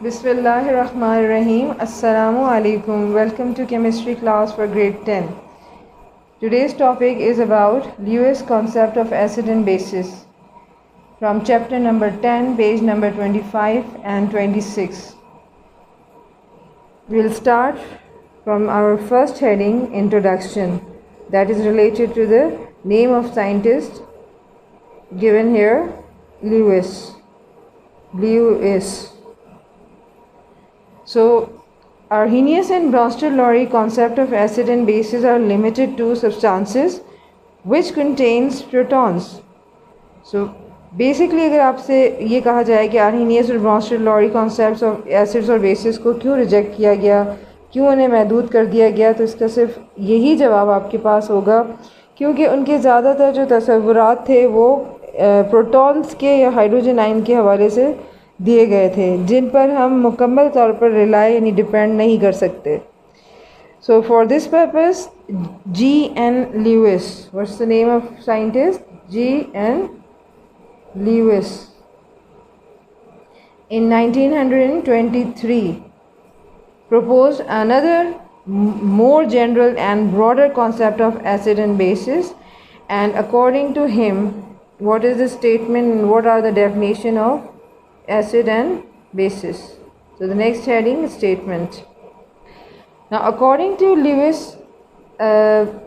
Bismillahirrahmanirrahim. Assalamu alaikum. Welcome to chemistry class for grade 10. Today's topic is about Lewis concept of acid and bases from chapter number 10, page number 25 and 26. We'll start from our first heading, introduction, that is related to the name of scientist given here, Lewis. So, Arrhenius and Bronsted-Lowry concept of acid and bases are limited to substances which contains protons. So, basically अगर आपसे ये कहा जाए कि Arrhenius और Bronsted-Lowry concepts of acids और bases को क्यों रिजेक्ट किया गया, क्यों उन्हें महदूद कर दिया गया, तो इसका सिर्फ यही जवाब आपके पास होगा क्योंकि उनके ज़्यादातर जो तसव्वुरात थे वो प्रोटॉन्स के या हाइड्रोजन आयन के हवाले से दिए गए थे जिन पर हम मुकम्मल तौर पर रिलाई यानी डिपेंड नहीं कर सकते. So for this purpose G.N. Lewis, what's the name of scientist? G.N. Lewis in 1923 proposed another more general and broader concept of acid and bases, and according to him, what is the statement and what are the definition of acid and bases? So the next heading is statement. Now according to Lewis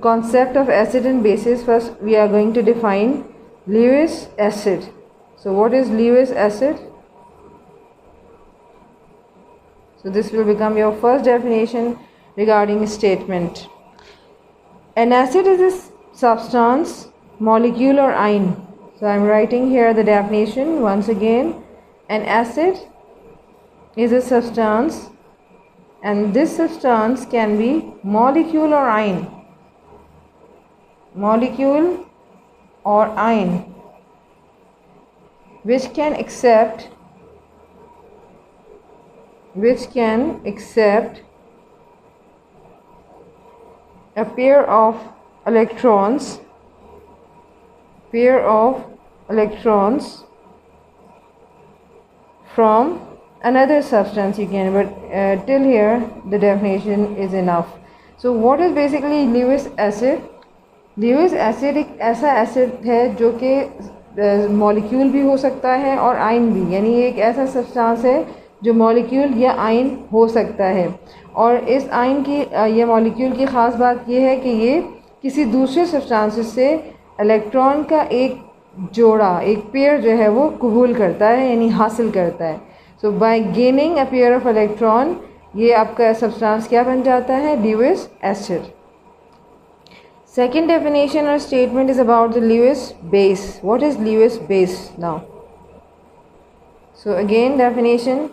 concept of acid and bases, first we are going to define Lewis acid. So what is Lewis acid? So this will become your first definition regarding statement. An acid is a substance, molecule or ion. So I am writing here the definition once again. An acid is a substance, and this substance can be molecule or ion. Molecule or ion which can accept a pair of electrons from another substance. You can, but till here the definition is enough. So what is basically Lewis acid? Lewis acid एक ऐसा acid है जो कि molecule भी हो सकता है और आयन भी, यानी एक ऐसा सब्सटेंस है जो मॉलिक्यूल या आयन हो सकता है. और इस आयन की या मॉलिक्यूल की ख़ास बात यह है कि ये किसी दूसरे सब्सटेंस से इलेक्ट्रॉन का एक जोड़ा, एक पेयर जो है वो कबूल करता है यानी हासिल करता है. So by gaining a pair of electron ये आपका सब्सटेंस क्या बन जाता है? Lewis acid. Second definition or statement is about the Lewis base. What is Lewis base now? So again definition,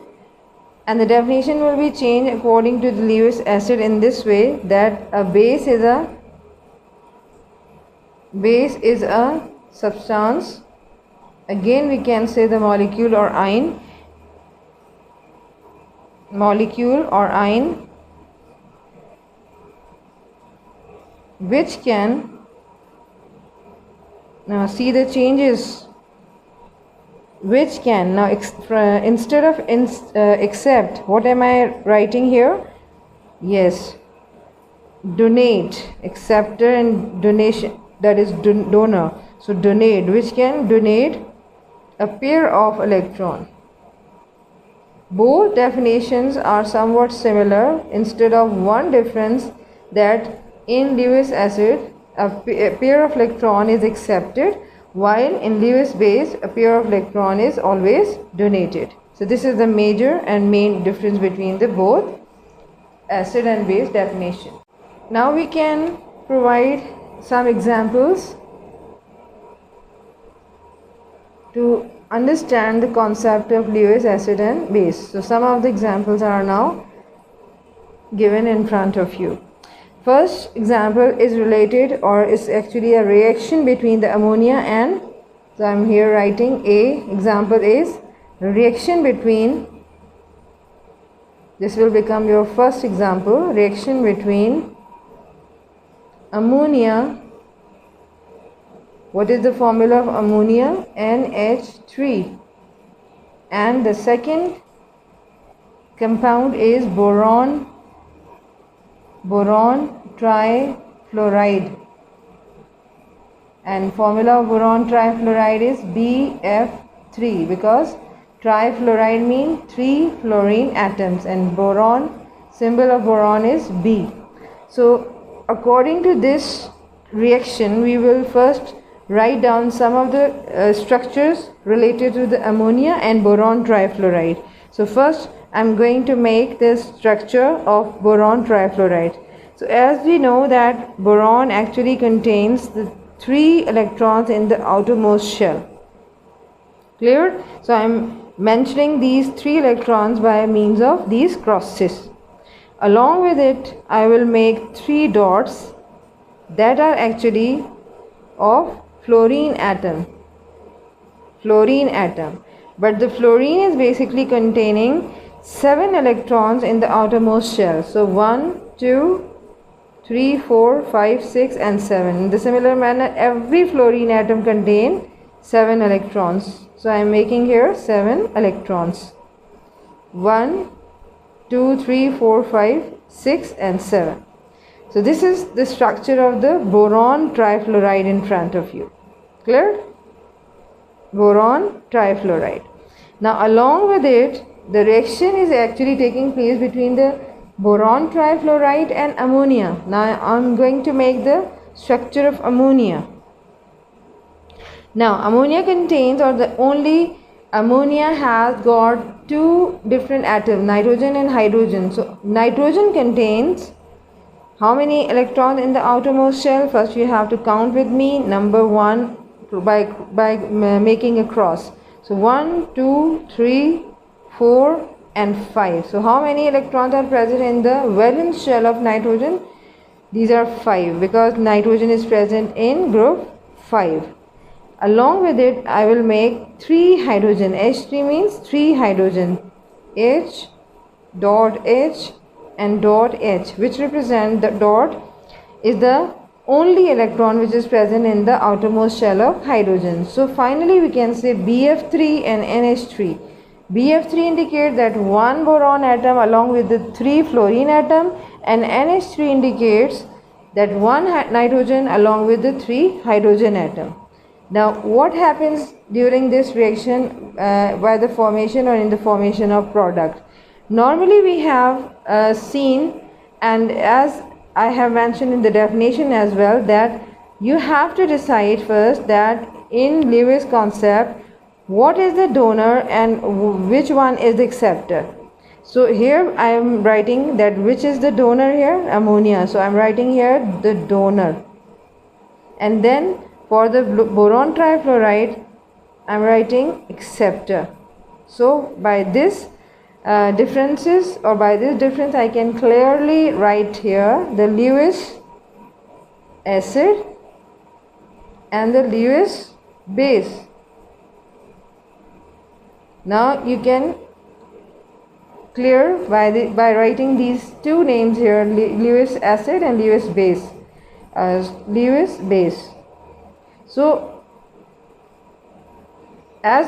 and the definition will be changed according to the Lewis acid in this way, that a base is a substance. Again we can say the molecule or ion which can, now see the changes, which can, now instead of accept, what am I writing here? Yes, donate, acceptor and donation, that is donor. So donate, which can donate a pair of electron. Both definitions are somewhat similar, instead of one difference that in Lewis acid a pair of electron is accepted, while in Lewis base a pair of electron is always donated. So this is the major and main difference between the both acid and base definition. Now we can provide some examples to understand the concept of Lewis acid and base. So some of the examples are now given in front of you. First example is related, or is actually a reaction between the ammonia and, so I am here writing A. Example is reaction between, this will become your first example, reaction between ammonia. What is the formula of ammonia? NH3. And the second compound is boron trifluoride, and formula of boron trifluoride is BF3, because trifluoride means 3 fluorine atoms and boron, symbol of boron is B. So according to this reaction, we will first write down some of the structures related to the ammonia and boron trifluoride. So first I'm going to make the structure of boron trifluoride. So as we know that boron actually contains the 3 electrons in the outermost shell. Clear? So I'm mentioning these 3 electrons by means of these crosses. Along with it, I will make 3 dots that are actually of fluorine atom. But the fluorine is basically containing 7 electrons in the outermost shell. So 1, 2, 3, 4, 5, 6 and 7. In the similar manner, every fluorine atom contains 7 electrons. So I am making here 7 electrons. 1, 2, 3, 4, 5, 6 and 7. So this is the structure of the boron trifluoride in front of you. Clear? Boron trifluoride. Now along with it, the reaction is actually taking place between the boron trifluoride and ammonia. Now I'm going to make the structure of ammonia. Now ammonia contains, or the only ammonia has got 2 different atoms, nitrogen and hydrogen. So nitrogen contains how many electrons in the outermost shell? First you have to count with me. Number 1 by making a cross. So 1, 2, 3, 4 and 5. So how many electrons are present in the valence shell of nitrogen? These are 5, because nitrogen is present in group 5. Along with it, I will make 3 hydrogen. H3 means 3 hydrogen. H dot H and dot H, which represent, the dot is the only electron which is present in the outermost shell of hydrogen. So finally we can say BF3 and NH3. BF3 indicates that 1 boron atom along with the 3 fluorine atom, and NH3 indicates that 1 nitrogen along with the 3 hydrogen atom. Now what happens during this reaction by the formation or in the formation of product? Normally we have seen, and as I have mentioned in the definition as well, that you have to decide first that in Lewis concept what is the donor and which one is the acceptor. So here I am writing that which is the donor here, ammonia. So I am writing here the donor, and then for the boron trifluoride I am writing acceptor. So by this differences, or by this difference, I can clearly write here the Lewis acid and the Lewis base. Now you can clear by writing these 2 names here, Lewis acid and Lewis base, as Lewis base. So as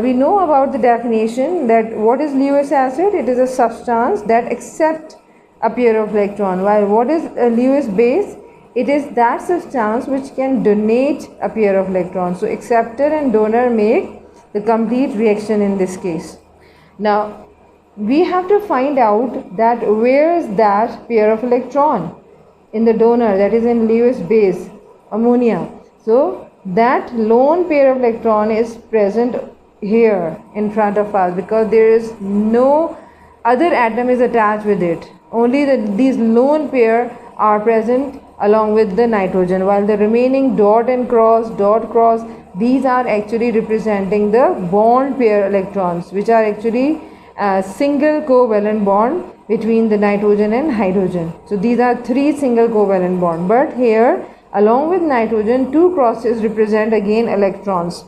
we know about the definition, that what is Lewis acid? It is a substance that accepts a pair of electron, while what is a Lewis base? It is that substance which can donate a pair of electrons. So acceptor and donor make the complete reaction in this case. Now we have to find out that where is that pair of electron in the donor, that is in Lewis base, ammonia. So that lone pair of electron is present here in front of us, because there is no other atom is attached with it. Only these lone pair are present along with the nitrogen, while the remaining dot and cross, dot cross, these are actually representing the bond pair electrons, which are actually a single covalent bond between the nitrogen and hydrogen. So these are 3 single covalent bond, but here along with nitrogen 2 crosses represent again electrons.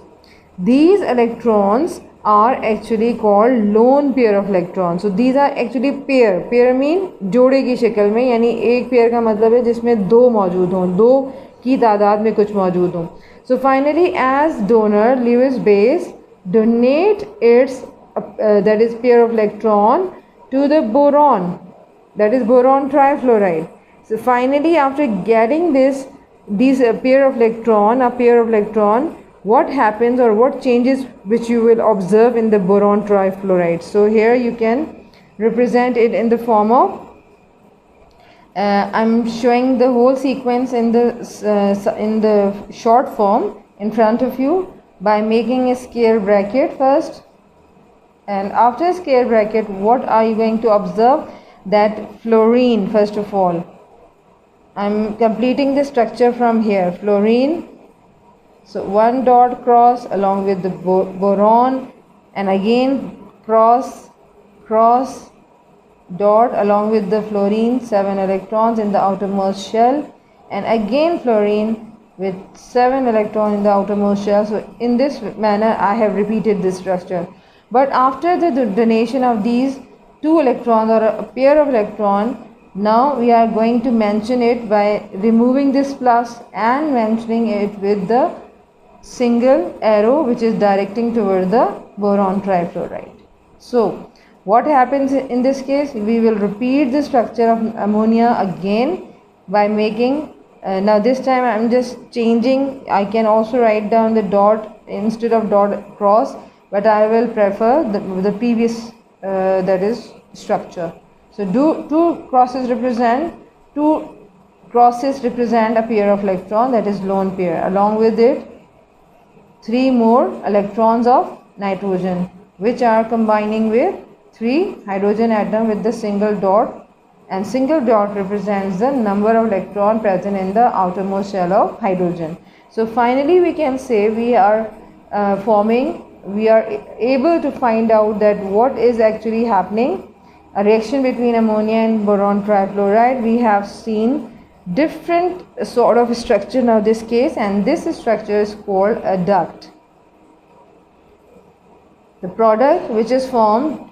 These electrons are actually called lone pair of electrons. So these are actually pair mean जोड़े की शक्ल में, यानी एक pair का मतलब है जिसमें 2 मौजूद हों, 2 की तादाद में कुछ मौजूद हों. So finally, as donor, Lewis base donate its that is pair of electron to the boron, that is boron trifluoride. So finally, after getting this, these a pair of electron, what happens or what changes which you will observe in the boron trifluoride? So here you can represent it in the form of I'm showing the whole sequence in the short form in front of you by making a square bracket first, and after a square bracket, what are you going to observe? That fluorine, first of all, I'm completing the structure from here. Fluorine, so one dot cross along with the boron, and again cross dot along with the fluorine, 7 electrons in the outermost shell, and again fluorine with 7 electrons in the outermost shell. So in this manner I have repeated this structure. But after the donation of these 2 electrons or a pair of electrons, now we are going to mention it by removing this plus and mentioning it with the single arrow which is directing toward the boron trifluoride. So what happens in this case? We will repeat the structure of ammonia again by making now this time I am just changing. I can also write down the dot instead of dot cross, but I will prefer the previous that is structure. So two crosses represent a pair of electron, that is lone pair. Along with it 3 more electrons of nitrogen, which are combining with 3 hydrogen atom with the single dot, and single dot represents the number of electron present in the outermost shell of hydrogen. So finally we can say we are able to find out that what is actually happening. A reaction between ammonia and boron trifluoride, we have seen different sort of structure now this case, and this structure is called a duct. The product which is formed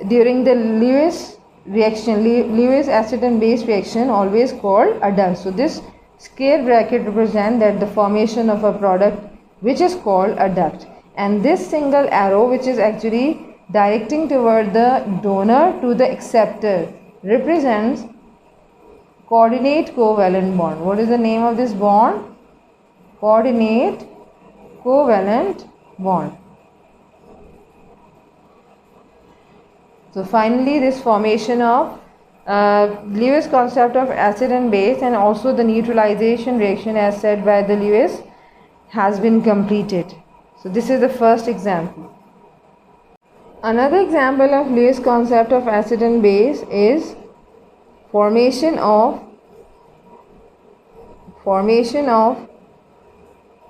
during the Lewis reaction, Lewis acid and base reaction, always called a duct. So this square bracket represents that the formation of a product which is called a duct, and this single arrow which is actually directing toward the donor to the acceptor represents coordinate covalent bond. What is the name of this bond? Coordinate covalent bond. So finally this formation of Lewis concept of acid and base, and also the neutralization reaction as said by the Lewis, has been completed. So this is the first example. Another example of Lewis concept of acid and base is formation of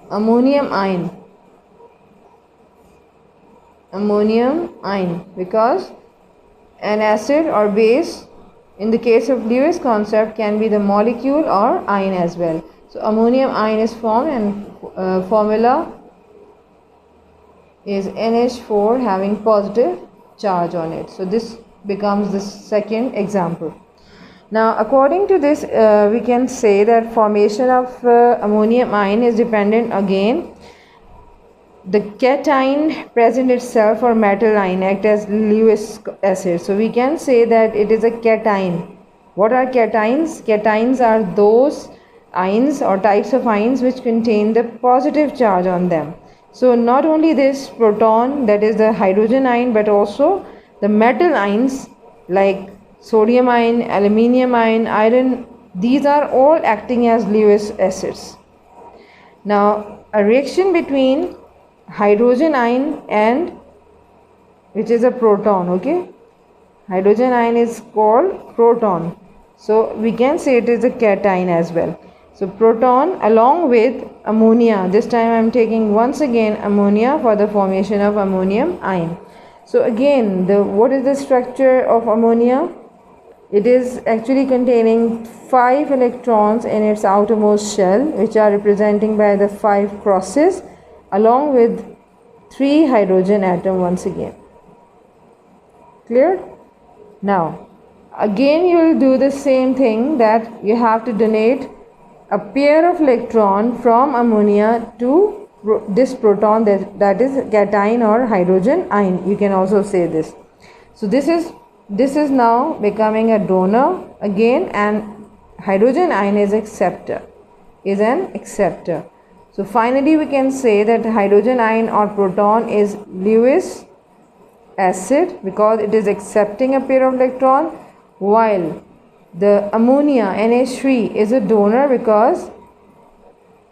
ammonium ion. Because an acid or base in the case of Lewis concept can be the molecule or ion as well. So ammonium ion is formed, and formula is NH4 having positive charge on it. So this becomes the second example. Now according to this we can say that formation of ammonium ion is dependent again. The cation present itself or metal ion act as Lewis acid. So we can say that it is a cation. What are cations? Cations are those ions or types of ions which contain the positive charge on them. So not only this proton, that is the hydrogen ion, but also the metal ions like sodium ion, aluminium ion, iron, these are all acting as Lewis acids. Now a reaction between hydrogen ion and which is a proton, okay, hydrogen ion is called proton, so we can say it is a cation as well. So proton along with ammonia, this time I am taking once again ammonia for the formation of ammonium ion. So again, what is the structure of ammonia? It is actually containing 5 electrons in its outermost shell, which are representing by the 5 crosses, along with 3 hydrogen atom once again. Clear? Now again you will do the same thing, that you have to donate a pair of electron from ammonia to this proton, that is cation or hydrogen ion, you can also say this. So this is this is now becoming a donor again, and hydrogen ion is an acceptor. So finally we can say that hydrogen ion or proton is Lewis acid because it is accepting a pair of electron, while the ammonia NH3 is a donor because,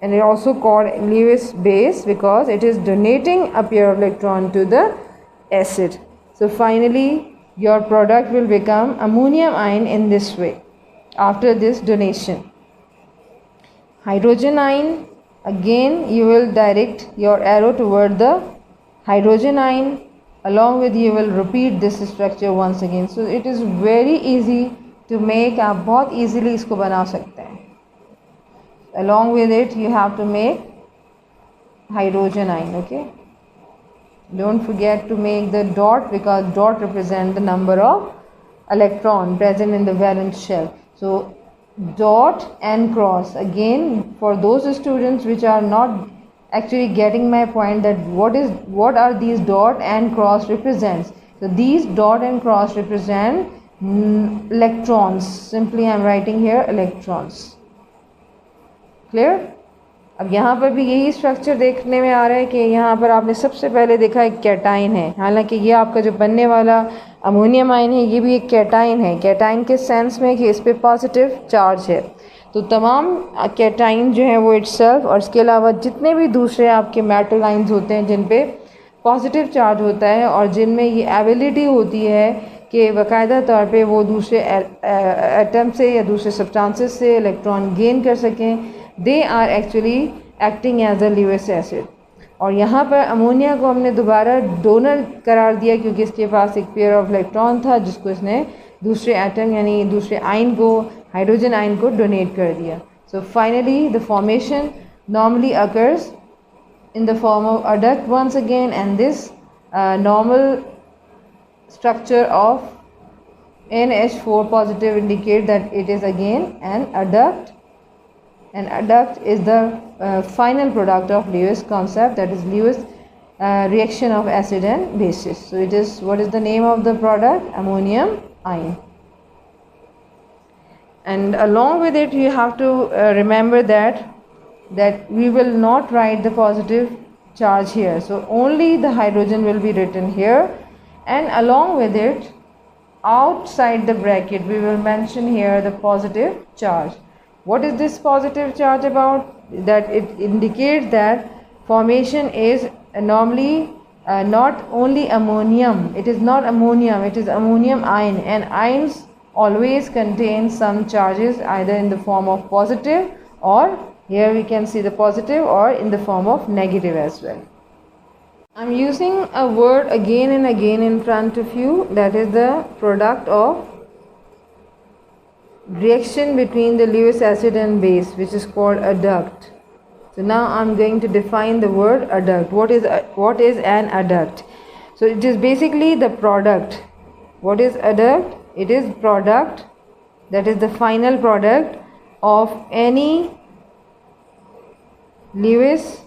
and it also called Lewis base because it is donating a pair of electron to the acid. So finally your product will become ammonium ion in this way after this donation. Hydrogen ion, again you will direct your arrow toward the hydrogen ion, along with you will repeat this structure once again. So it is very easy to make, आप बहुत easily इसको बना सकते हैं. Along with it you have to make hydrogen ion. Okay, don't forget to make the dot because dot represent the number of electron present in the valence shell. So dot and cross, again for those students which are not actually getting my point, that what are these dot and cross represents. So these dot and cross represent electrons. Simply I am writing here electrons. Clear? अब यहाँ पर भी यही structure देखने में आ रहा है कि यहाँ पर आपने सबसे पहले देखा एक कैटाइन है, हालांकि ये आपका जो बनने वाला अमोनियम आयन है ये भी एक कैटाइन है. कैटाइन के सेंस में कि इस पे पॉजिटिव चार्ज है. तो तमाम कैटाइन जो है वो इटसेल्फ, और इसके अलावा जितने भी दूसरे आपके मेटल आयन्स होते हैं जिन पे पॉजिटिव चार्ज होता है और जिनमें ये एबिलिटी होती है कि बाकायदा तौर पे वो दूसरे एटम से या दूसरे सब्सटेंसेस से इलेक्ट्रॉन गेन कर सकें, they are actually acting as a Lewis acid. और यहाँ पर अमोनिया को हमने दोबारा डोनर करार दिया क्योंकि इसके पास एक पेयर ऑफ इलेक्ट्रॉन था जिसको इसने दूसरे एटम यानी दूसरे आयन को, हाइड्रोजन आयन को डोनेट कर दिया. So finally the formation normally occurs in the form of adduct once again, and this normal structure of NH4 positive indicate that it is again an adduct, and adduct is the final product of Lewis concept, that is Lewis reaction of acid and bases. So it is, what is the name of the product? Ammonium ion. And along with it you have to remember that we will not write the positive charge here, so only the hydrogen will be written here, and along with it outside the bracket we will mention here the positive charge. What is this positive charge about? That it indicates that formation is normally not only ammonium, it is not ammonium, it is ammonium ion, and ions always contain some charges either in the form of positive, or here we can see the positive, or in the form of negative as well. I am using a word again and again in front of you, that is the product of reaction between the Lewis acid and base, which is called adduct. So now I am going to define the word adduct. What is an adduct? So it is basically the product. What is adduct? It is product, that is the final product of any Lewis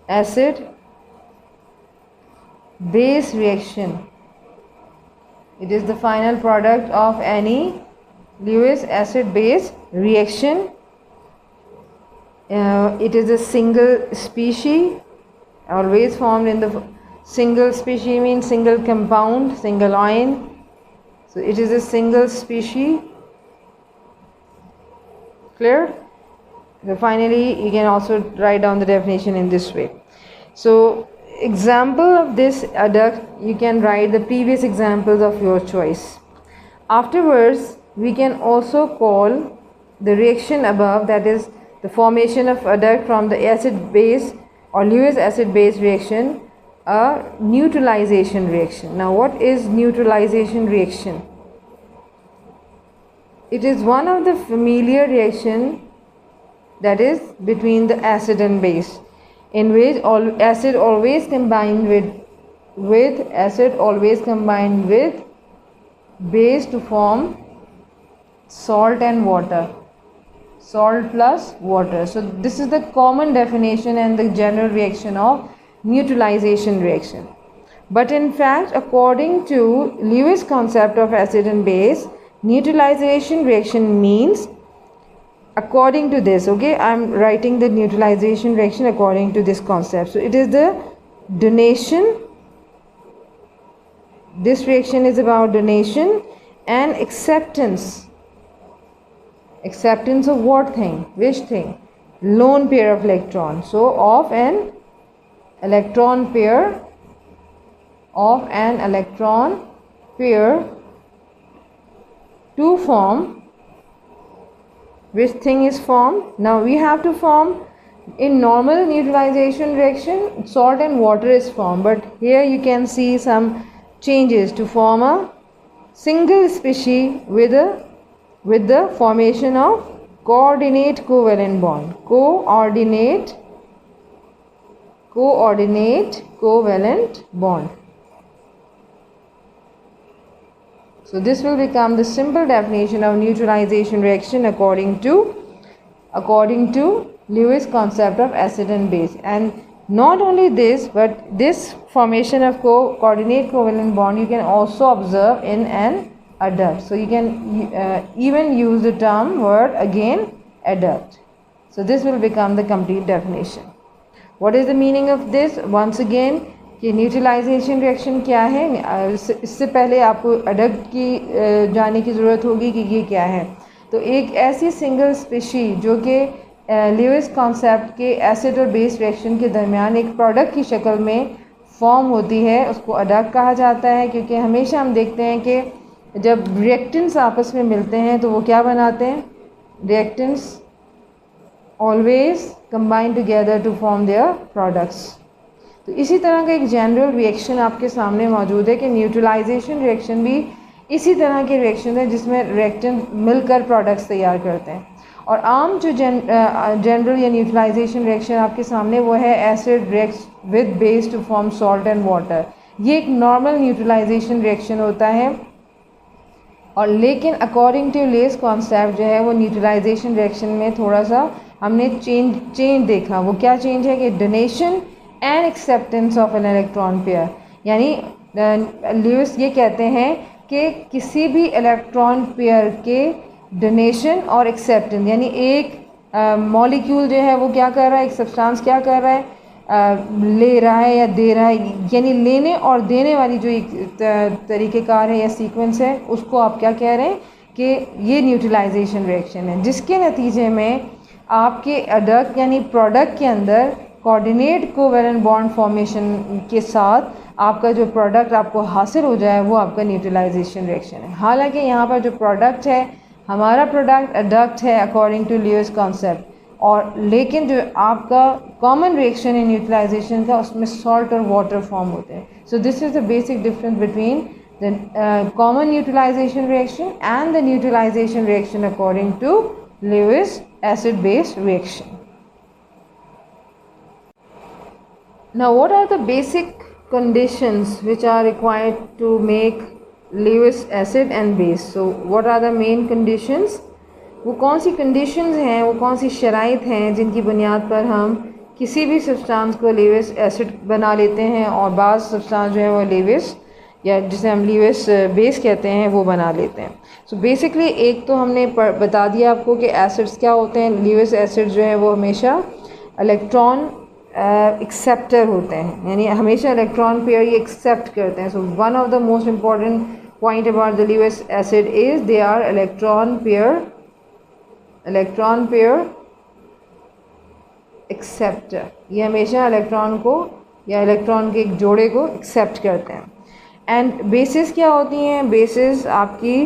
acid base reaction. It is the final product of any Lewis acid base reaction. It is a single species, always formed in the single species, means single compound, single ion. So it is a single species. Clear? So finally you can also write down the definition in this way. So example of this adduct, you can write the previous examples of your choice. Afterwards we can also call the reaction above, that is the formation of adduct from the acid base or Lewis acid base reaction, a neutralization reaction. Now what is neutralization reaction? It is one of the familiar reaction, that is between the acid and base, in which acid always combined with base to form salt and water, salt plus water. So this is the common definition and the general reaction of neutralization reaction. But in fact, according to Lewis concept of acid and base, neutralization reaction means, according to this, okay, I'm writing the neutralization reaction according to this concept. So it is the donation. This reaction is about donation and acceptance. Acceptance of what thing? Which thing? Lone pair of electrons. So of an electron pair, to form, which thing is formed? Now we have to form, in normal neutralization reaction salt and water is formed, but here you can see some changes to form a single species with the formation of coordinate covalent bond. Coordinate covalent bond. So this will become the simple definition of neutralization reaction according to Lewis concept of acid and base. And not only this, but this formation of coordinate covalent bond you can also observe in an adduct. So you can even use the term word again, adduct. So this will become the complete definition. What is the meaning of this? Once again, कि neutralisation reaction क्या है, इससे पहले आपको adduct की जाने की ज़रूरत होगी कि ये क्या है. तो एक ऐसी सिंगल स्पीशीज जो कि ल्यूइस कॉन्सेप्ट के एसिड और बेस रिएक्शन के दरमियान एक प्रोडक्ट की शक्ल में फॉर्म होती है, उसको अडक्ट कहा जाता है. क्योंकि हमेशा हम देखते हैं कि जब रिएक्टेंट्स आपस में मिलते हैं तो वो क्या बनाते हैं? Reactants always combine together to form their products. तो इसी तरह का एक जनरल रिएक्शन आपके सामने मौजूद है कि न्यूट्रलाइजेशन रिएक्शन भी इसी तरह के रिएक्शन है जिसमें रिएक्टेंट मिलकर प्रोडक्ट्स तैयार करते हैं. और आम जो जनरल या न्यूट्रलाइजेशन रिएक्शन आपके सामने वो है acid reacts with base to form salt and water. ये एक नॉर्मल न्यूट्रलाइजेशन रिएक्शन होता है. और लेकिन अकॉर्डिंग टू लीव्स कॉन्सेप्ट जो है वो न्यूट्रलाइजेशन रिएक्शन में थोड़ा सा हमने चेंज देखा. वो क्या चेंज है कि donation and acceptance of an electron pair. यानी ल्यूइस ये कहते हैं कि किसी भी इलेक्ट्रॉन पेयर के डोनेशन और एक्सेप्टेंस, यानी एक मॉलिक्यूल जो है वो क्या कर रहा है, एक सब्सटेंस क्या कर रहा है, ले रहा है या दे रहा है, यानी लेने और देने वाली जो एक तरीक़ेकार है या सीक्वेंस है, उसको आप क्या कह रहे हैं कि ये न्यूट्रलाइजेशन रिएक्शन है, जिसके नतीजे में आपके अडक्ट यानी प्रोडक्ट के अंदर कोऑर्डिनेट कोवैलेंट बॉन्ड फॉर्मेशन के साथ आपका जो प्रोडक्ट आपको हासिल हो जाए वो आपका न्यूट्रलाइजेशन रिएक्शन है. हालांकि यहाँ पर जो प्रोडक्ट है, हमारा प्रोडक्ट अडक्ट है अकॉर्डिंग टू ल्यूइस कॉन्सेप्ट, और लेकिन जो आपका कॉमन रिएक्शन है न्यूट्रलाइजेशन का, उसमें सॉल्ट और वाटर फॉर्म होते हैं. So this is the basic difference between the common neutralisation reaction and the neutralisation reaction according to Lewis acid base reaction. Now what are the basic conditions which are required to make Lewis acid and base? So what are the main conditions? वो कौन सी conditions हैं, वो कौन सी शराइत हैं जिनकी बुनियाद पर हम किसी भी सब्सटेंस को Lewis acid बना लेते हैं और बाज़ सब्सटेंस जो है वो Lewis या जिसे हम ल्यूइस बेस कहते हैं वो बना लेते हैं. सो बेसिकली एक तो हमने बता दिया आपको कि एसिड्स क्या होते हैं. ल्यूइस एसिड जो है वो हमेशा इलेक्ट्रॉन एक्सेप्टर होते हैं, यानी हमेशा इलेक्ट्रॉन पेयर ये एक्सेप्ट करते हैं. So one of the most important point about the Lewis acid is they are electron pair acceptor. ये हमेशा इलेक्ट्रॉन को या इलेक्ट्रॉन के एक जोड़े को एक्सेप्ट करते हैं. एंड बेसिस क्या होती हैं? बेसिस आपकी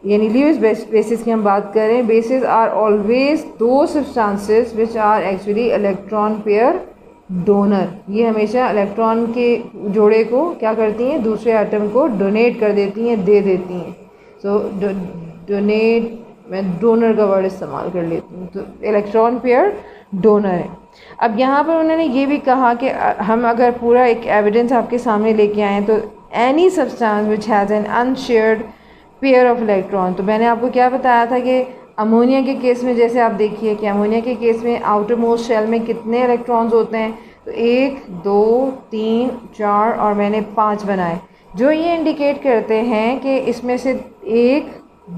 यानी ल्यूइस बेसिस की हम बात करें, बेसिस आर ऑलवेज दो substances which are actually electron pair donor. ये हमेशा इलेक्ट्रॉन के जोड़े को क्या करती हैं, दूसरे एटम को डोनेट कर देती हैं, दे देती हैं. सो डोनेट, मैं डोनर का वर्ड इस्तेमाल कर लेती हूँ. तो इलेक्ट्रॉन पेयर डोनर है. अब यहाँ पर उन्होंने ये भी कहा कि हम अगर पूरा एक एविडेंस आपके सामने लेके आएँ तो any substance which has an unshared pair of electron. तो मैंने आपको क्या बताया था कि अमोनिया के केस में जैसे आप देखिए कि अमोनिया के केस में आउटर मोस्ट शेल में कितने इलेक्ट्रॉन्स होते हैं, तो 1 2 3 4 और मैंने 5 बनाए, जो ये इंडिकेट करते हैं कि इसमें से 1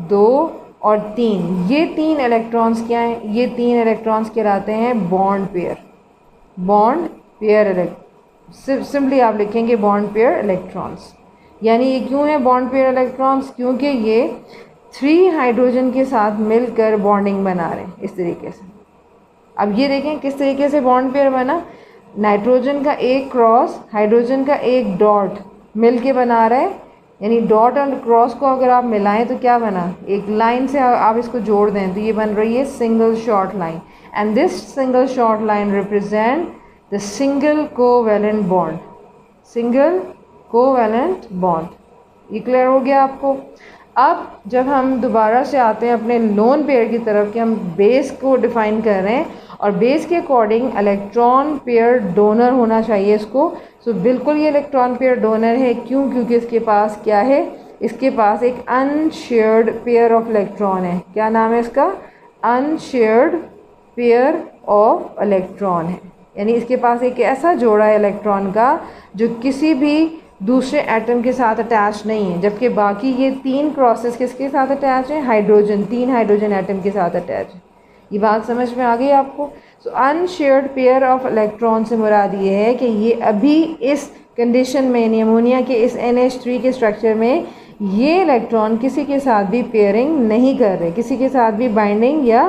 2 और 3, ये 3 इलेक्ट्रॉन्स क्या हैं? ये 3 इलेक्ट्रॉन्स कहलाते हैं bond pair. Bond pair simply आप लिखेंगे बॉन्ड पेयर इलेक्ट्रॉन्स। यानी ये क्यों है बॉन्ड पेयर इलेक्ट्रॉन्स? क्योंकि ये 3 हाइड्रोजन के साथ मिलकर बॉन्डिंग बना रहे हैं इस तरीके से। अब ये देखें किस तरीके से बॉन्ड पेयर बना। नाइट्रोजन का एक क्रॉस, हाइड्रोजन का एक डॉट मिल के बना रहा है, यानी डॉट और क्रॉस को अगर आप मिलाएं तो क्या बना? एक लाइन से आप इसको जोड़ दें तो ये बन रही है single short line, and this single short line represent the single covalent bond. Single covalent bond. ये क्लियर हो गया आपको? अब जब हम दोबारा से आते हैं अपने लोन पेयर की तरफ कि हम बेस को डिफाइन कर रहे हैं, और बेस के अकॉर्डिंग इलेक्ट्रॉन पेयर डोनर होना चाहिए इसको। सो बिल्कुल ये इलेक्ट्रॉन पेयर डोनर है। क्यों? क्योंकि इसके पास क्या है? इसके पास एक अनशेयर्ड पेयर ऑफ इलेक्ट्रॉन है। क्या नाम है इसका? अनशेयर्ड पेयर ऑफ इलेक्ट्रॉन है। यानी इसके पास एक ऐसा जोड़ा है इलेक्ट्रॉन का जो किसी भी दूसरे एटम के साथ अटैच नहीं है, जबकि बाकी ये 3 क्रॉसेस किसके साथ अटैच हैं? हाइड्रोजन, 3 हाइड्रोजन एटम के साथ अटैच है। ये बात समझ में आ गई आपको? सो अनशेयर्ड पेयर ऑफ इलेक्ट्रॉन से मुराद ये है कि ये अभी इस कंडीशन में, अमोनिया के इस NH3 के स्ट्रक्चर में ये इलेक्ट्रॉन किसी के साथ भी पेयरिंग नहीं कर रहे, किसी के साथ भी बाइंडिंग या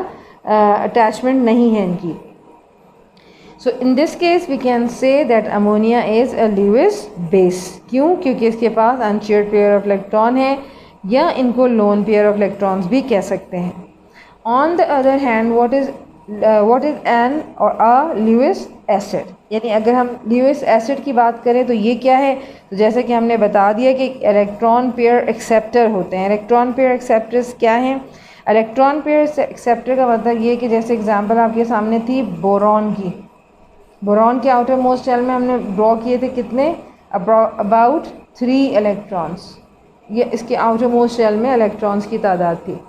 अटैचमेंट नहीं है इनकी। So in this case we can say that ammonia is a Lewis base. क्यों? क्योंकि इसके पास अनशेयर्ड पेयर ऑफ इलेक्ट्रॉन है, या इनको लोन पेयर ऑफ इलेक्ट्रॉन्स भी कह सकते हैं। On the other hand what is an or a Lewis acid? यानी अगर हम ल्यूइस एसिड की बात करें तो ये क्या है? तो जैसे कि हमने बता दिया कि इलेक्ट्रॉन पेयर एक्सेप्टर होते हैं। इलेक्ट्रॉन पेयर एक्सेप्टर्स क्या हैं? इलेक्ट्रॉन पेयर एक्सेप्टर का मतलब ये कि जैसे एग्जांपल आपके सामने थी बोरॉन की। बोरॉन के आउटर मोस्ट शेल में हमने ड्रॉ किए थे कितने? About 3 electrons. ये इसके आउटर मोस्ट शेल में इलेक्ट्रॉन्स की तादाद थी।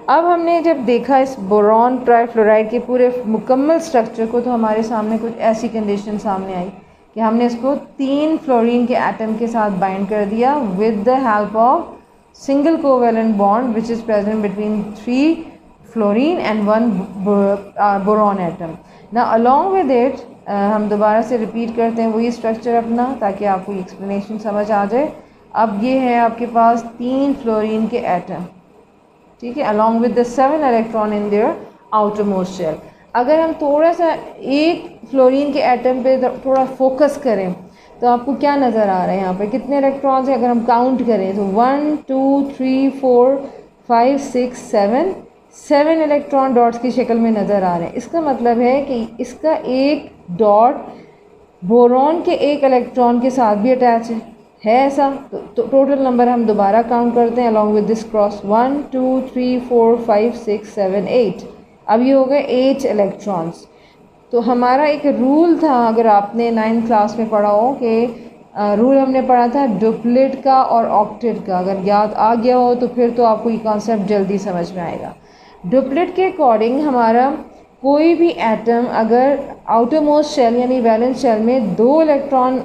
अब हमने जब देखा इस बोरॉन ट्राइफ्लोराइड के पूरे मुकम्मल स्ट्रक्चर को, तो हमारे सामने कुछ ऐसी कंडीशन सामने आई कि हमने इसको 3 फ्लोरीन के एटम के साथ बाइंड कर दिया with the help of single covalent bond which is present between 3 fluorine and 1 boron atom. ना अलॉन्ग विद इट हम दोबारा से रिपीट करते हैं वही स्ट्रक्चर अपना, ताकि आपको एक्सप्लेनेशन समझ आ जाए। अब ये है आपके पास 3 फ्लोरीन के एटम, ठीक है, along with the 7 electron in their outermost shell. अगर हम थोड़ा सा एक फ्लोरीन के एटम पे थोड़ा फोकस करें तो आपको क्या नज़र आ रहा है? यहाँ पे कितने इलेक्ट्रॉन्स हैं? अगर हम काउंट करें तो 1 2 3 4 5 6 7 इलेक्ट्रॉन डॉट्स की शक्ल में नज़र आ रहे हैं। इसका मतलब है कि इसका एक डॉट बोरॉन के एक इलेक्ट्रॉन के साथ भी अटैच है ऐसा। तो टोटल नंबर हम दोबारा काउंट करते हैं अलॉन्ग विद दिस क्रॉस 1 2 3 4 5 6 7 8। अब ये हो गए 8 इलेक्ट्रॉन्स। तो हमारा एक रूल था, अगर आपने 9th क्लास में पढ़ा हो कि रूल हमने पढ़ा था डुप्लेट का और ऑक्टेट का। अगर याद आ गया हो तो फिर तो आपको ये कॉन्सेप्ट जल्दी समझ में आएगा। डुप्लेट के अकॉर्डिंग हमारा कोई भी एटम अगर आउटर मोस्ट शेल यानी वैलेंस शेल में 2 इलेक्ट्रॉन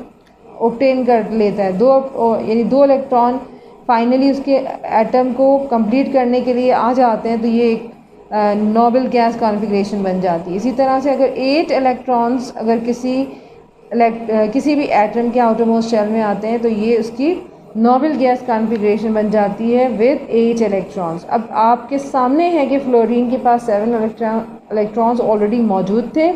ऑब्टेन कर लेता है, यानी 2 इलेक्ट्रॉन फाइनली उसके एटम को कंप्लीट करने के लिए आ जाते हैं, तो ये एक नोबल गैस कॉन्फ़िगरेशन बन जाती है। इसी तरह से अगर 8 इलेक्ट्रॉन्स अगर किसी भी एटम के आउटर मोस्ट शेल में आते हैं तो ये उसकी नोबल गैस कॉन्फ़िगरेशन बन जाती है विद 8 इलेक्ट्रॉन्स। अब आपके सामने है कि फ्लोरीन के पास 7 इलेक्ट्रॉन्स ऑलरेडी मौजूद थे।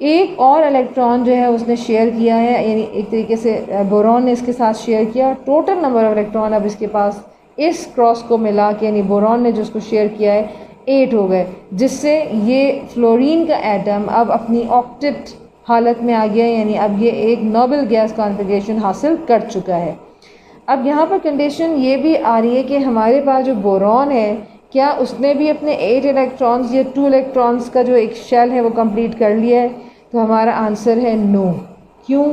एक और इलेक्ट्रॉन जो है उसने शेयर किया है, यानी एक तरीके से बोरॉन ने इसके साथ शेयर किया। टोटल नंबर ऑफ इलेक्ट्रॉन अब इसके पास इस क्रॉस को मिला के, यानी बोरॉन ने जो उसको शेयर किया है, 8 हो गए, जिससे ये फ्लोरीन का एटम अब अपनी ऑक्टेट हालत में आ गया, यानी अब ये एक नोबल गैस कॉन्फ़िगरेशन हासिल कर चुका है। अब यहाँ पर कंडीशन ये भी आ रही है कि हमारे पास जो बोरॉन है, क्या उसने भी अपने 8 इलेक्ट्रॉन्स या 2 इलेक्ट्रॉन्स का जो एक शेल है वो कंप्लीट कर लिया है? तो हमारा आंसर है नो। क्यों?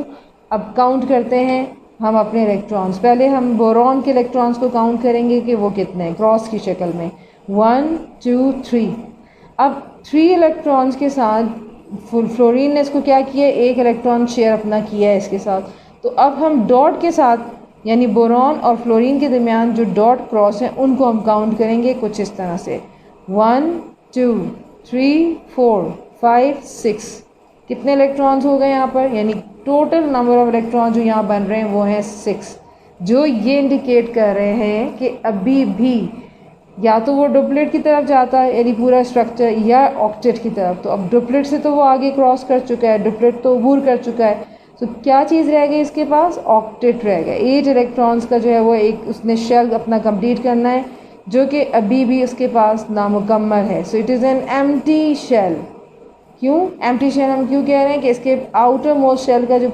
अब काउंट करते हैं हम अपने इलेक्ट्रॉन्स। पहले हम बोरॉन के इलेक्ट्रॉन्स को काउंट करेंगे कि वो कितने हैं क्रॉस की शक्ल में। 1 2 3। अब 3 इलेक्ट्रॉन्स के साथ फ्लोरीन ने इसको क्या किया, एक इलेक्ट्रॉन शेयर अपना किया है इसके साथ। तो अब हम डॉट के साथ यानी बोरॉन और फ्लोरीन के दरमियान जो डॉट क्रॉस हैं उनको हम काउंट करेंगे कुछ इस तरह से 1 2 3 4 5 6। कितने इलेक्ट्रॉन्स हो गए यहाँ पर, यानी टोटल नंबर ऑफ इलेक्ट्रॉन जो यहाँ बन रहे हैं वो हैं 6, जो ये इंडिकेट कर रहे हैं कि अभी भी या तो वो डुप्लेट की तरफ जाता है यानी पूरा स्ट्रक्चर, या ऑक्टेट की तरफ। तो अब डुप्लेट से तो वो आगे क्रॉस कर चुका है, डुप्लेट तो अबूर कर चुका है। तो क्या चीज़ रह गई इसके पास, ऑक्टेट रह गया। 8 इलेक्ट्रॉन्स का जो है वो एक उसने शेल अपना कंप्लीट करना है, जो कि अभी भी उसके पास नामुकम्मल है। So it is an empty shell. क्यों एम्प्टी शेल हम क्यों कह रहे हैं कि इसके आउटर मोस्ट शेल का जो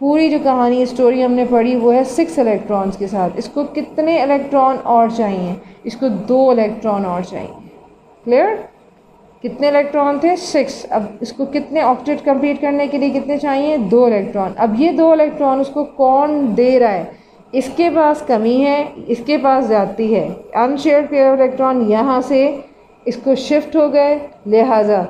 पूरी जो कहानी स्टोरी हमने पढ़ी वो है 6 इलेक्ट्रॉन्स के साथ। इसको कितने इलेक्ट्रॉन और चाहिए, इसको 2 इलेक्ट्रॉन और चाहिए। क्लियर, कितने इलेक्ट्रॉन थे 6, अब इसको कितने ऑक्टेट कंप्लीट करने के लिए कितने चाहिए, 2 इलेक्ट्रॉन। अब ये 2 इलेक्ट्रॉन उसको कौन दे रहा है, इसके पास कमी है, इसके पास ज़्यादती है। अनशेयर्ड पेयर इलेक्ट्रॉन यहाँ से इसको शिफ्ट हो गए, लिहाजा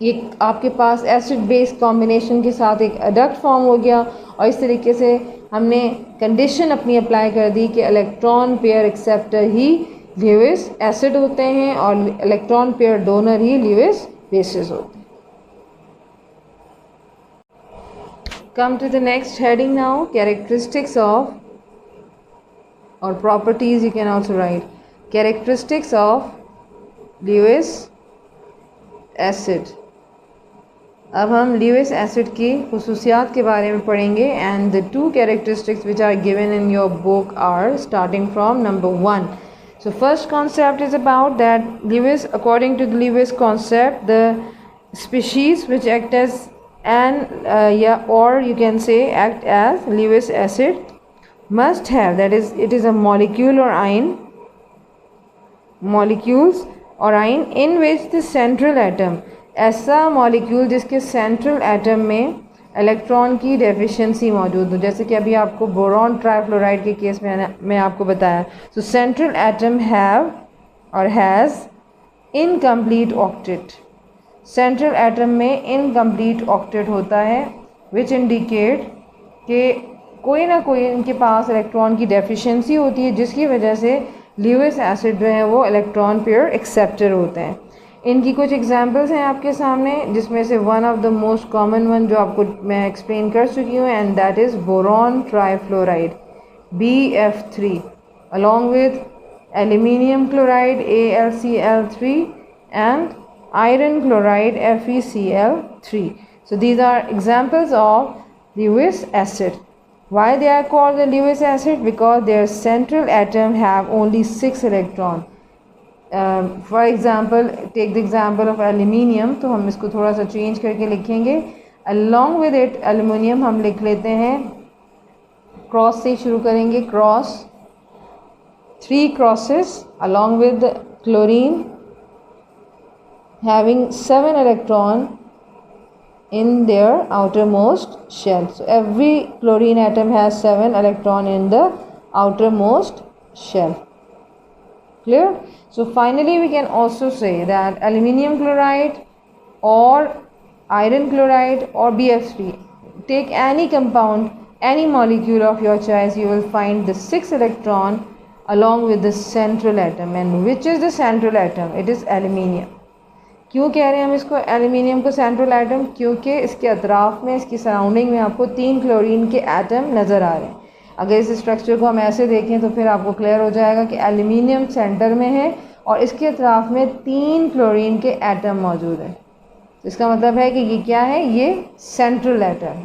ये आपके पास एसिड बेस कॉम्बिनेशन के साथ एक एडक्ट फॉर्म हो गया। और इस तरीके से हमने कंडीशन अपनी अप्लाई कर दी कि इलेक्ट्रॉन पेयर एक्सेप्टर ही ल्यूइस एसिड होते हैं और इलेक्ट्रॉन पेयर डोनर ही ल्यूइस बेसिस होते हैं। Come to the next heading now, characteristics of और properties you can also write characteristics of Lewis acid. अब हम ल्यूइस एसिड की खुसूसियात के बारे में पढ़ेंगे and the 2 characteristics which are given in your book are starting from number 1. So first concept is about that Lewis, according to the Lewis concept, the species which act as or you can say act as Lewis acid must have, that is it is a molecule or ion, molecules or ion in which the central atom, ऐसा molecule जिसके central atom में electron की deficiency मौजूद हो। जैसे कि अभी आपको बोरॉन ट्राइफ्लोराइड के केस में मैं आपको बताया। सो सेंट्रल एटम हैव और has incomplete octet. Central atom में इनकम्प्लीट ऑक्टेट होता है विच इंडिकेट कि कोई ना कोई इनके पास इलेक्ट्रॉन की डेफिशिएंसी होती है, जिसकी वजह से ल्यूइस एसिड जो है वो इलेक्ट्रॉन पेयर एक्सेप्टर होते हैं। इनकी कुछ एग्जांपल्स हैं आपके सामने, जिसमें से one of the most common one जो आपको मैं एक्सप्लेन कर चुकी हूँ and that is boron trifluoride BF3 along with aluminium chloride AlCl3 and iron chloride FeCl3. So these are examples of Lewis acid. Why they are called the Lewis acid? Because their central atom have only 6 electrons. For example take the example of aluminium, तो हम इसको थोड़ा सा change करके लिखेंगे। Along with it aluminium हम लिख लेते हैं, क्रॉस से शुरू करेंगे, cross 3 crosses along with chlorine having 7 electron in their outermost shell. So every chlorine atom has 7 electron in the outermost shell. Clear? So finally we can also say that aluminium chloride or iron chloride or BF3, take any compound, any molecule of your choice, you will find the 6 electron along with the central atom. And which is the central atom? It is aluminium. क्यों कह रहे हैं हम इसको aluminium को central atom? क्योंकि इसके अतराफ़ में, इसकी सराउंडिंग में आपको 3 क्लोरीन के एटम नज़र आ रहे हैं। अगर इस स्ट्रक्चर को हम ऐसे देखें तो फिर आपको क्लियर हो जाएगा कि एल्यूमिनियम सेंटर में है और इसके अतराफ़ में 3 क्लोरीन के एटम मौजूद हैं। तो इसका मतलब है कि ये क्या है, ये central atom.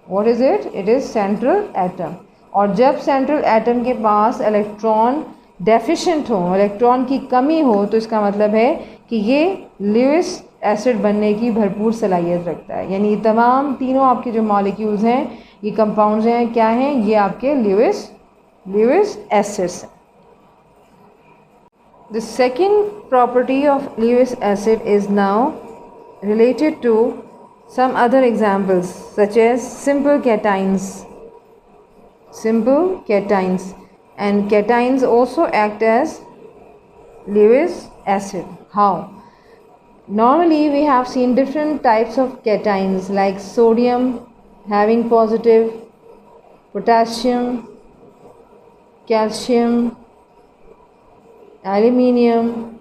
What is it? It is central atom. और जब सेंट्रल एटम के पास इलेक्ट्रॉन डेफिशिएंट हो, इलेक्ट्रॉन की कमी हो, तो इसका मतलब है कि ये ल्यूइस एसिड बनने की भरपूर सलाहियत रखता है। यानी तमाम तीनों आपके जो मॉलिक्यूल्स हैं, ये कंपाउंड्स हैं, क्या हैं, ये आपके ल्यूइस एसिड्स हैं। The second property of Lewis acid is now related to some other examples such as simple cations and cations also act as Lewis acid. How? Normally we have seen different types of cations like sodium having positive, potassium, calcium, aluminium.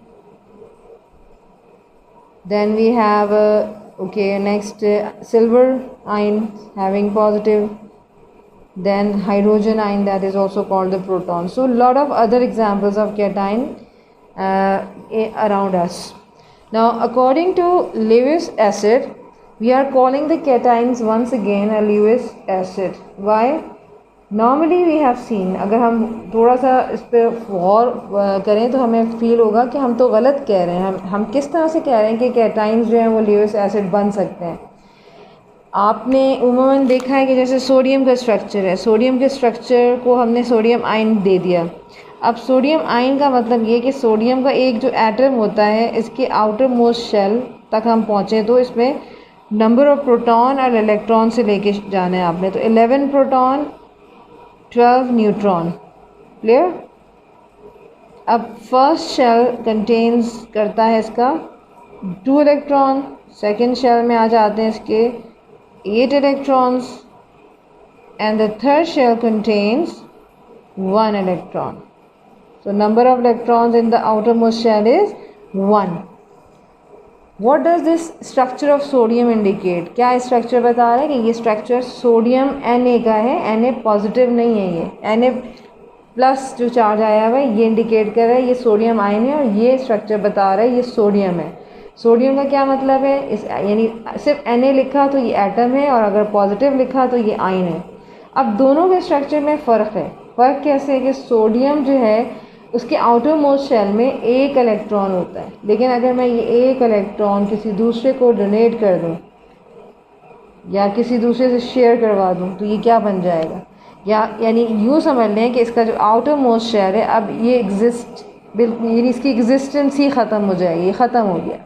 Then we have next silver ion having positive, then hydrogen ion, that is also called the proton. So lot of other examples of cation around us. Now according to Lewis acid, we are calling the cations once again a Lewis acid. Why? Normally we have seen, अगर हम थोड़ा सा इस पर गौर करें तो हमें feel होगा कि हम तो गलत कह रहे हैं. हम किस तरह से कह रहे हैं कि कैटाइंस जो हैं वो ल्यूइस एसिड बन सकते हैं. आपने उमूमन देखा है कि जैसे सोडियम का स्ट्रक्चर है, सोडियम के स्ट्रक्चर को हमने सोडियम आयन दे दिया. अब सोडियम आयन का मतलब ये कि सोडियम का एक जो एटम होता है, इसके आउटर मोस्ट शेल तक हम पहुँचें तो इसमें नंबर ऑफ प्रोटॉन और इलेक्ट्रॉन से लेके जाना है आपने. तो 11 प्रोटॉन 12 न्यूट्रॉन. क्लियर? अब फर्स्ट शेल कंटेन्स करता है इसका 2 इलेक्ट्रॉन, सेकेंड शेल में आ जाते हैं इसके 8 electrons, and the third shell contains 1 electron. So number of electrons in the outermost shell is 1. What does this structure of sodium indicate? क्या structure बता रहा है कि ये स्ट्रक्चर सोडियम Na का है. Na पॉजिटिव नहीं है, ये Na प्लस जो चार्ज आया हुआ है ये इंडिकेट कर रहा है ये सोडियम आयन है, और ये स्ट्रक्चर बता रहा है ये सोडियम है. सोडियम का क्या मतलब है? इस यानी सिर्फ Na लिखा तो ये एटम है, और अगर पॉजिटिव लिखा तो ये आयन है. अब दोनों के स्ट्रक्चर में फ़र्क है. फ़र्क कैसे है कि सोडियम जो है उसके आउटर मोस्ट शेल में 1 इलेक्ट्रॉन होता है, लेकिन अगर मैं ये 1 इलेक्ट्रॉन किसी दूसरे को डोनेट कर दूं या किसी दूसरे से शेयर करवा दूं तो ये क्या बन जाएगा? यानी यूँ समझ लें कि इसका जो आउटर मोस्ट शेल है अब ये एग्जिस्ट, बिल्कुल यानी इसकी एग्जिस्टेंस ही ख़त्म हो जाएगी, ये ख़त्म हो गया.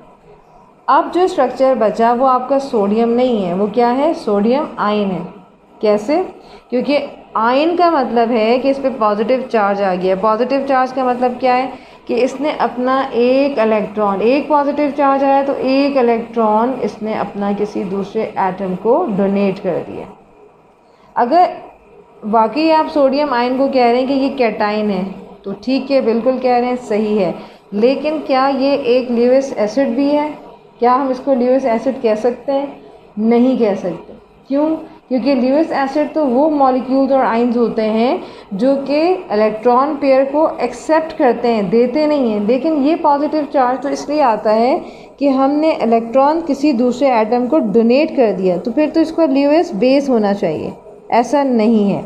अब जो स्ट्रक्चर बचा वो आपका सोडियम नहीं है, वो क्या है? सोडियम आयन है. कैसे? क्योंकि आयन का मतलब है कि इस पर पॉजिटिव चार्ज आ गया. पॉजिटिव चार्ज का मतलब क्या है कि इसने अपना 1 इलेक्ट्रॉन, एक पॉजिटिव चार्ज आया तो 1 इलेक्ट्रॉन इसने अपना किसी दूसरे एटम को डोनेट कर दिया. अगर वाकई आप सोडियम आयन को कह रहे हैं कि ये कैटाइन है तो ठीक है, बिल्कुल कह रहे हैं, सही है. लेकिन क्या ये एक ल्यूइस एसिड भी है? क्या हम इसको ल्यूइस एसिड कह सकते हैं? नहीं कह सकते. क्यों? क्योंकि ल्यूइस एसिड तो वो मॉलिक्यूल्स और आयन्स होते हैं जो कि इलेक्ट्रॉन पेयर को एक्सेप्ट करते हैं, देते नहीं हैं. लेकिन ये पॉजिटिव चार्ज तो इसलिए आता है कि हमने इलेक्ट्रॉन किसी दूसरे एटम को डोनेट कर दिया, तो फिर तो इसको ल्यूइस बेस होना चाहिए. ऐसा नहीं है.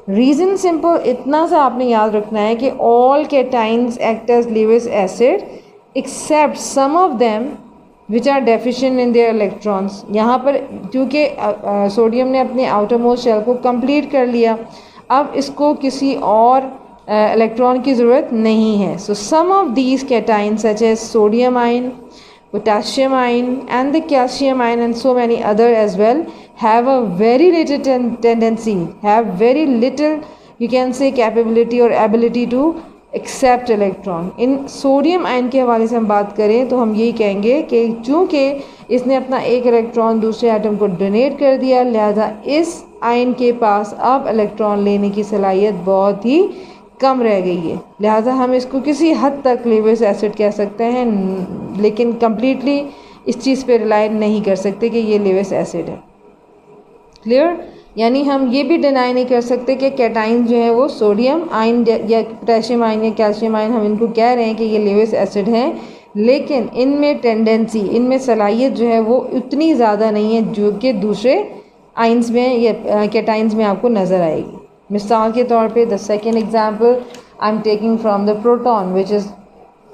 रीज़न सिंपल इतना सा आपने याद रखना है कि all cations act as Lewis acid except some of them which are deficient in their electrons. यहाँ पर क्योंकि सोडियम ने अपने आउटर मोस्ट शेल को कंप्लीट कर लिया, अब इसको किसी और इलेक्ट्रॉन की ज़रूरत नहीं है. So some of these cations such as sodium ion, potassium ion and the calcium ion and so many other as well have a very little tendency, have very little, you can say, capability or ability to accept electron. इन sodium ion के हवाले से हम बात करें तो हम यही कहेंगे कि चूँकि इसने अपना 1 इलेक्ट्रॉन दूसरे एटम को डोनेट कर दिया, लिहाजा इस आयन के पास अब इलेक्ट्रॉन लेने की सलाहियत बहुत ही कम रह गई है. लिहाजा हम इसको किसी हद तक ल्यूइस एसिड कह सकते हैं, लेकिन कम्प्लीटली इस चीज़ पे रिलाई नहीं कर सकते कि ये ल्यूइस एसिड है. क्लियर? यानी हम ये भी डिनाई नहीं कर सकते कि कैटाइन जो है वो सोडियम आयन या पोटेशियम आयन या कैल्शियम आयन, हम इनको कह रहे हैं कि ये ल्यूइस एसिड हैं, लेकिन इनमें टेंडेंसी, इनमें सलाहियत जो है वो उतनी ज़्यादा नहीं है जो कि दूसरे आयन्स में या कैटाइन्स में आपको नज़र आएगी. मिसाल के तौर पे the second example I am taking from the proton which is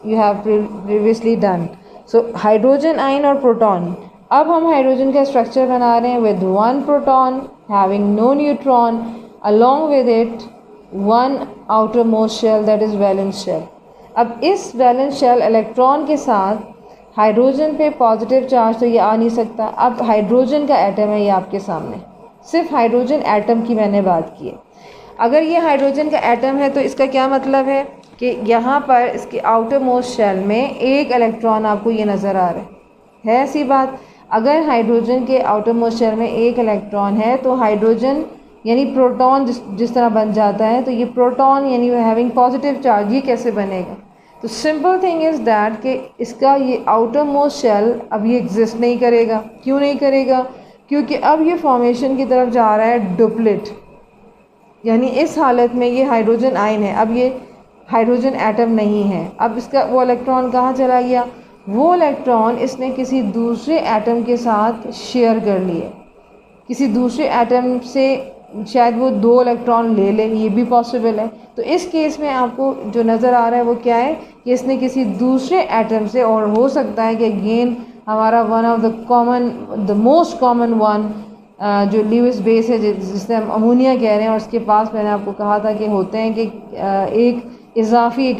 you have previously done. So hydrogen ion और प्रोटॉन. अब हम हाइड्रोजन का स्ट्रक्चर बना रहे हैं with 1 proton having no neutron, along with it 1 outermost shell, that is valence shell. अब इस valence shell electron के साथ हाइड्रोजन पे पॉजिटिव चार्ज तो ये आ नहीं सकता. अब हाइड्रोजन का एटम है ये आपके सामने, सिर्फ हाइड्रोजन एटम की मैंने बात की है. अगर ये हाइड्रोजन का एटम है तो इसका क्या मतलब है? कि, यहाँ पर इसके आउटर मोस्ट शेल में 1 इलेक्ट्रॉन आपको ये नज़र आ रहा है. 1 इलेक्ट्रॉन. अब इसको किसी और इलेक्ट्रॉन से है ऐसी बात। अगर हाइड्रोजन के आउटरमोस्ट शेल में एक इलेक्ट्रॉन है तो हाइड्रोजन यानी प्रोटॉन जिस तरह बन जाता है, तो ये प्रोटॉन यानी हैविंग पॉजिटिव चार्ज, ये कैसे बनेगा? तो सिंपल थिंग इज़ दैट कि इसका ये आउटर मोस्ट शेल अब ये एग्जिस्ट नहीं करेगा। क्यों नहीं करेगा? क्योंकि अब ये फॉर्मेशन की तरफ जा रहा है डुप्लेट, यानी इस हालत में ये हाइड्रोजन आयन है, अब ये हाइड्रोजन एटम नहीं है। अब इसका वो इलेक्ट्रॉन कहाँ चला गया? वो इलेक्ट्रॉन इसने किसी दूसरे एटम के साथ शेयर कर लिए, किसी दूसरे एटम से शायद वो 2 इलेक्ट्रॉन ले ले, ये भी पॉसिबल है। तो इस केस में आपको जो नज़र आ रहा है वो क्या है कि इसने किसी दूसरे एटम से, और हो सकता है कि अगेन हमारा one of the most common one जो ल्यूइस बेस है जिसे हम अमोनिया कह रहे हैं, और उसके पास मैंने आपको कहा था कि होते हैं कि एक इजाफी एक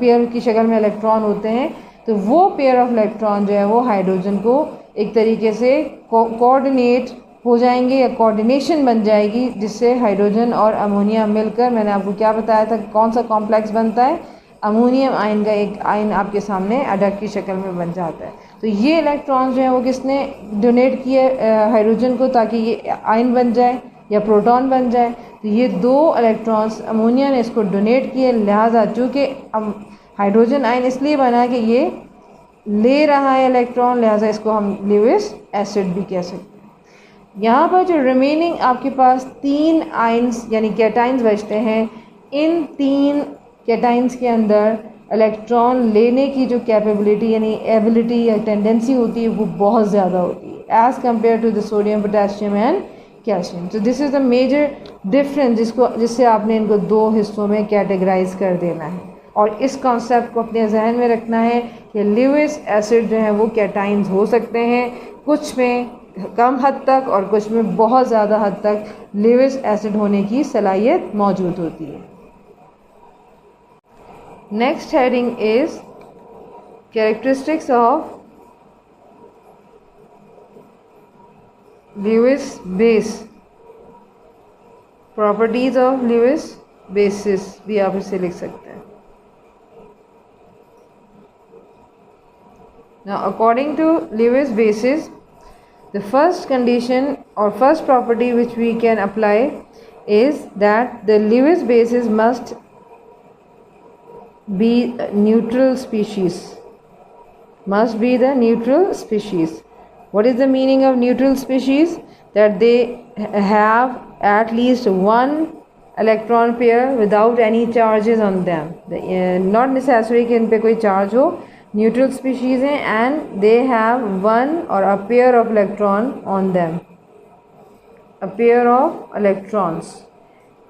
पेयर की शक्ल में इलेक्ट्रॉन होते हैं। तो वो पेयर ऑफ इलेक्ट्रॉन जो है वो हाइड्रोजन को एक तरीके से कोऑर्डिनेट हो जाएंगे या कोऑर्डिनेशन बन जाएगी, जिससे हाइड्रोजन और अमोनिया मिलकर, मैंने आपको क्या बताया था, कौन सा कॉम्प्लेक्स बनता है? अमोनियम आयन का एक आयन आपके सामने अडक की शक्ल में बन जाता है। तो ये इलेक्ट्रॉन जो है वो किसने डोनेट किए हाइड्रोजन को, ताकि ये आयन बन जाए या प्रोटॉन बन जाए। तो ये 2 इलेक्ट्रॉन्स अमोनिया ने इसको डोनेट किए, लिहाजा चूँकि हाइड्रोजन आयन इसलिए बना कि ये ले रहा है इलेक्ट्रॉन, लिहाजा इसको हम ल्यूइस एसिड भी कह सकते हैं। यहाँ पर जो रिमेनिंग आपके पास 3 आयन्स यानी कैटाइन्स बचते हैं, इन 3 कैटाइन्स के अंदर इलेक्ट्रॉन लेने की जो कैपेबिलिटी यानी एबिलिटी या टेंडेंसी होती है वो बहुत ज़्यादा होती है as compared to the sodium, potassium and calcium. तो this is the major difference जिससे आपने इनको 2 हिस्सों में कैटेगराइज कर देना है, और इस कॉन्सेप्ट को अपने जहन में रखना है कि ल्यूइस एसिड जो है वो कैटाइन्स हो सकते हैं, कुछ में कम हद तक और कुछ में बहुत ज़्यादा हद तक ल्यूइस एसिड होने की सलाहियत मौजूद होती है। Next heading is characteristics of Lewis base, properties of Lewis basis भी आप इसे लिख सकते हैं। Now, according to Lewis basis, the first condition or first property which we can apply is that the Lewis basis must be neutral species. Must be the neutral species. What is the meaning of neutral species? That they have at least one electron pair without any charges on them. Not necessary कि इन पे कोई charge हो, neutral species हैं and they have one और a pair of electron on them, a pair of electrons.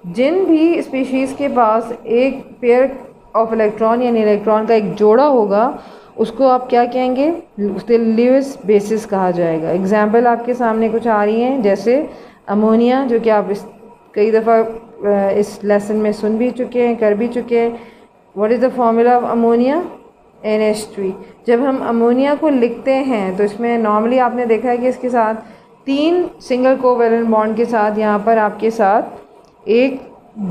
जिन भी species के पास एक पेयर ऑफ इलेक्ट्रॉन यानी इलेक्ट्रॉन का एक जोड़ा होगा उसको आप क्या कहेंगे? उसके ल्यूइस बेसिस कहा जाएगा। एग्जाम्पल आपके सामने कुछ आ रही हैं, जैसे अमोनिया, जो कि आप कई दफ़ा इस लेसन में सुन भी चुके हैं, कर भी चुके हैं। What is the formula of ammonia? NH3। जब हम अमोनिया को लिखते हैं तो इसमें नॉर्मली आपने देखा है कि इसके साथ 3 सिंगल कोवैलेंट बॉन्ड के साथ यहाँ पर आपके साथ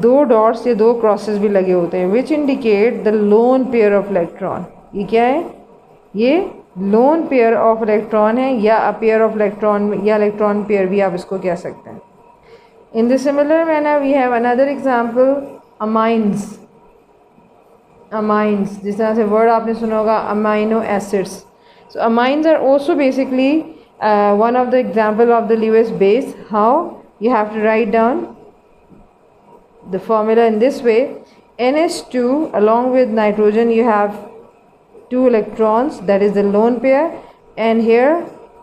2 डॉट्स या 2 क्रॉसेस भी लगे होते हैं, which indicate the lone pair of electron. ये क्या है? ये लोन पेयर ऑफ इलेक्ट्रॉन है, या अ पेयर ऑफ इलेक्ट्रॉन या इलेक्ट्रॉन पेयर भी आप इसको कह सकते हैं। In the similar manner we have another example, amines. Amines, जिस तरह से वर्ड आपने सुना होगा amino acids. So amines are also basically one of the example of the Lewis base. How? You have to write down the formula in this way, NH2 along with nitrogen you have 2 electrons, that is the lone pair, and here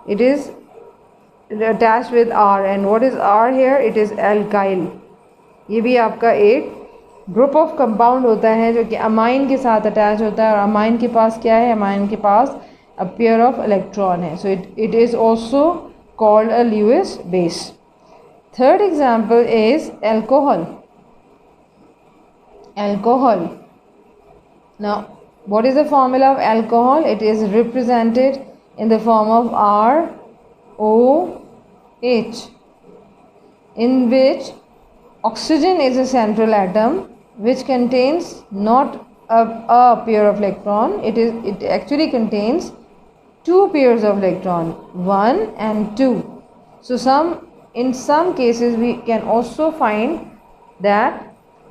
it is attached with R, and what is R here? It is alkyl। ये भी आपका एक group of compound होता है जो कि amine के साथ अटैच होता है, और अमाइन के पास क्या है? अमाइन के पास अ पेयर ऑफ इलेक्ट्रॉन है। So it is also called a Lewis base. Third example is alcohol. Alcohol. Now, what is the formula of alcohol? It is represented in the form of ROH, in which oxygen is a central atom which contains not a pair of electron. It actually contains two pairs of electron, 1 and 2. So in some cases we can also find that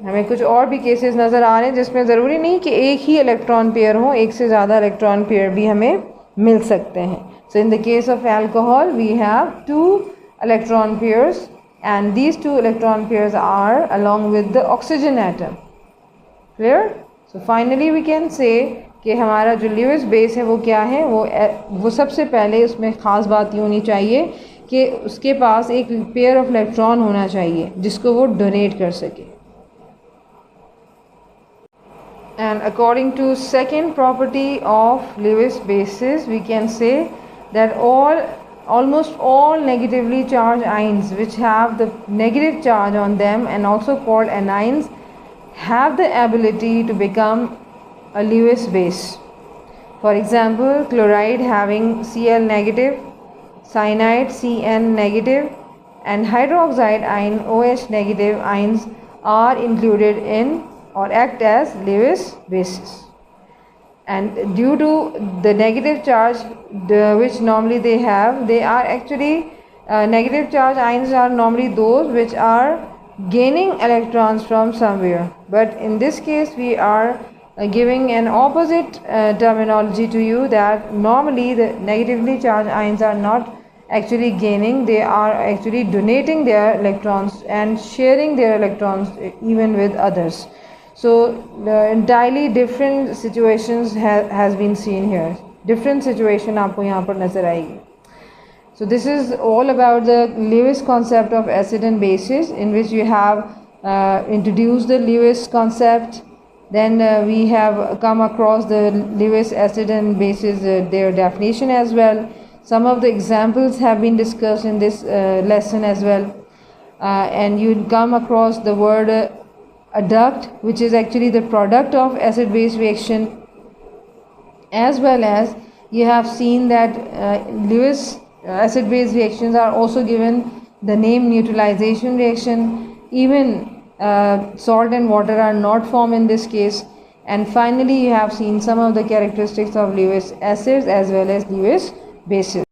हमें कुछ और भी cases नज़र आ रहे हैं जिसमें ज़रूरी नहीं कि एक ही इलेक्ट्रॉन पेयर हो, एक से ज़्यादा इलेक्ट्रॉन पेयर भी हमें मिल सकते हैं. So in the case of alcohol we have two electron pairs and these two electron pairs are along with the oxygen atom. Clear? So finally we can say कि हमारा जो ल्यूइस बेस है वो क्या है, वो सबसे पहले उसमें ख़ास बात ये होनी चाहिए कि उसके पास एक पेयर ऑफ इलेक्ट्रॉन होना चाहिए जिसको वो डोनेट कर सके. And according to second property of Lewis bases, we can say that almost all negatively charged ions which have the negative charge on them and also called anions have the ability to become a Lewis base. For example, chloride having Cl negative, cyanide Cn negative, and hydroxide ion OH negative ions are included in or act as Lewis bases. And due to the negative charge which normally they have, they are actually negative charge ions are normally those which are gaining electrons from somewhere, but in this case we are giving an opposite terminology to you, that normally the negatively charged ions are not actually gaining, they are actually donating their electrons and sharing their electrons even with others. So entirely different situations has been seen here. Different situation आपको यहाँ पर नज़र आएगी. So this is all about the Lewis concept of acid and bases, in which you have introduced the Lewis concept. Then we have come across the Lewis acid and bases, their definition as well. Some of the examples have been discussed in this lesson as well. And you come across the word adduct, which is actually the product of acid base reaction, as well as you have seen that Lewis acid base reactions are also given the name neutralization reaction. Even salt and water are not formed in this case. And finally you have seen some of the characteristics of Lewis acids as well as Lewis bases.